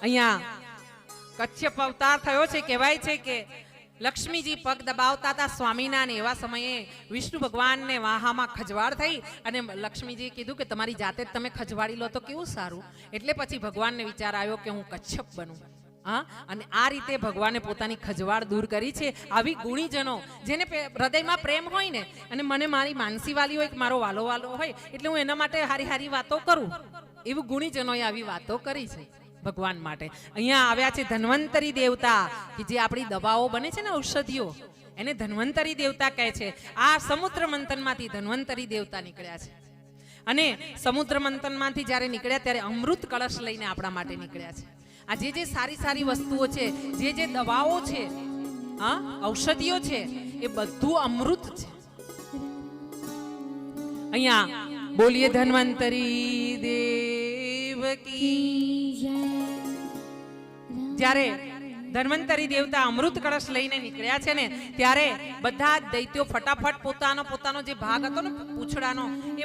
અહીંયા કચ્છપ અવતાર થયો છે. કહેવાય છે કે લક્ષ્મીજી પગ દબાવતા હતા સ્વામીના ને એવા સમયે વિષ્ણુ ભગવાનને વાહામાં ખજવાળ થઈ અને લક્ષ્મીજીએ કીધું કે તમારી જાતે જ તમે ખજવાડી લો તો કેવું સારું. એટલે પછી ભગવાનને વિચાર આવ્યો કે હું કચ્છપ બનું. હા, અને આ રીતે ભગવાને પોતાની ખજવાળ દૂર કરી છે. આવી ગુણીજનો જેને હૃદયમાં પ્રેમ હોય ને, અને મને મારી માનસી વાલી હોય, મારો વાલો વાલો હોય, એટલે હું એના માટે હારી હારી વાતો કરું. એવું ગુણીજનોએ આવી વાતો કરી છે ભગવાન માટે. અહીંયા આવ્યા છે ધન્વંતરી દેવતા, કે જે આપણી દવાઓ બને છે ને, ઔષધિઓ, એને ધન્વંતરી દેવતા કહે છે. આ સમુદ્ર મંથનમાંથી ધન્વંતરી દેવતા નીકળ્યા છે. અને સમુદ્ર મંથનમાંથી જ્યારે નીકળ્યા ત્યારે અમૃત કળશ લઈને આપણા માટે નીકળ્યા છે. આ જે સારી સારી વસ્તુઓ છે, જે દવાઓ છે, હા, ઔષધિઓ છે, એ બધું અમૃત છે. અહીંયા બોલીએ ધન્વંતરી દેવ કી. જ્યારે ધન્વંતરી દેવતા અમૃત કળશ લઈને નીકળ્યા છે ને, ત્યારે બધા દૈત્યો ફટાફટ પોતાનો જે ભાગ હતો ને પૂંછડાનો, એ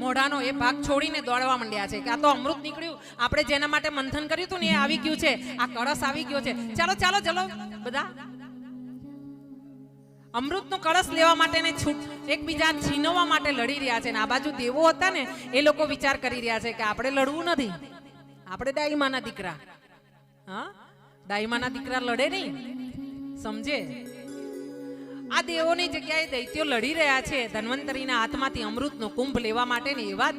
મોઢાનો એ ભાગ છોડીને દોડવા માંડ્યા છે કે આ તો અમૃત નીકળ્યું, આપણે જેના માટે મંથન કર્યું હતું ને એ આવી ગયું છે, આ કળશ આવી ગયો છે, ચાલો ચાલો ચલો. બધા અમૃતનો કળશ લેવા માટે ને એકબીજા છીનવવા માટે લડી રહ્યા છે. ને આ બાજુ દેવો હતા ને, એ લોકો વિચાર કરી રહ્યા છે કે આપણે લડવું નથી, આપણે દાઈમાના દીકરા. હા, દાઈમાના દીકરા લડે નહીં, સમજે. આ દેવોની જગ્યાએ દૈત્યો લડી રહ્યા છે ધન્વંતરીના હાથમાંથી અમૃતનો કુંભ લેવા માટે. ને એવા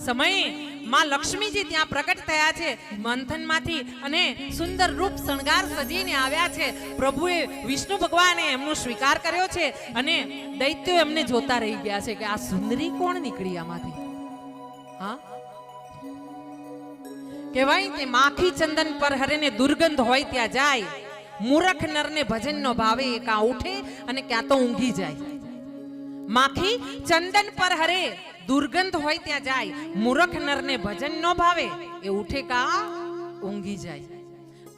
સમયે માં લક્ષ્મીજી ત્યાં પ્રકટ થયા છે મંથનમાંથી, અને સુંદર રૂપ શણગાર સજીને આવ્યા છે. પ્રભુએ વિષ્ણુ ભગવાને એમનો સ્વીકાર કર્યો છે, અને દૈત્યો એમને જોતા રહી ગયા છે કે આ સુંદરી કોણ નીકળી આમાંથી. હા, કહેવાય તે માખી ચંદન પર હરે ને દુર્ગંધ હોય ત્યાં જાય, મૂર્ખ નરને ભજન નો ભાવે એ કાં ઉઠે અને ક્યાં તો ઊંઘી જાય. માખી ચંદન પર હરે દુર્ગંધ હોય ત્યાં જાય, મૂર્ખ નરને ભજન નો ભાવે એ ઉઠે કાં ઊંઘી જાય.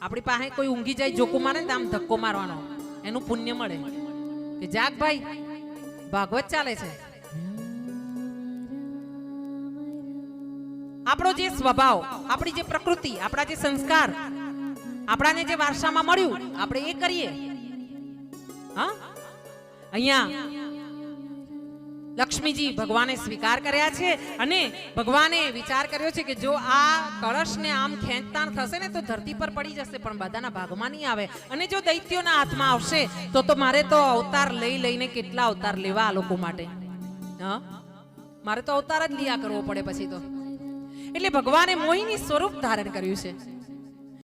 આપણી પાસે કોઈ ઊંઘી જાય જોકો મારે ને આમ ધક્કો મારવાનો, એનું પુણ્ય મળે કે જાગ ભાઈ, ભાગવત ચાલે છે. આપણો જે સ્વભાવ, આપણી જે પ્રકૃતિ, આપણા જે સંસ્કાર, આપણાને જે વારસામાં મળ્યું આપણે એ કરીએ. હા, અહીંયા લક્ષ્મીજી ભગવાને સ્વીકાર કર્યા છે, અને ભગવાને વિચાર કર્યો છે કે જો આ કળશને આમ ખેંચતાણ થશે ને તો ધરતી પર પડી જશે, પણ બધાના ભાગમાં નહીં આવે. અને જો દૈત્યોના હાથમાં આવશે તો મારે તો અવતાર લઈને કેટલા અવતાર લેવા આ લોકો માટે. હા, મારે તો અવતાર જ લીયા કરવો પડે પછી તો. એટલે ભગવાને મોહિની સ્વરૂપ ધારણ કર્યું છે.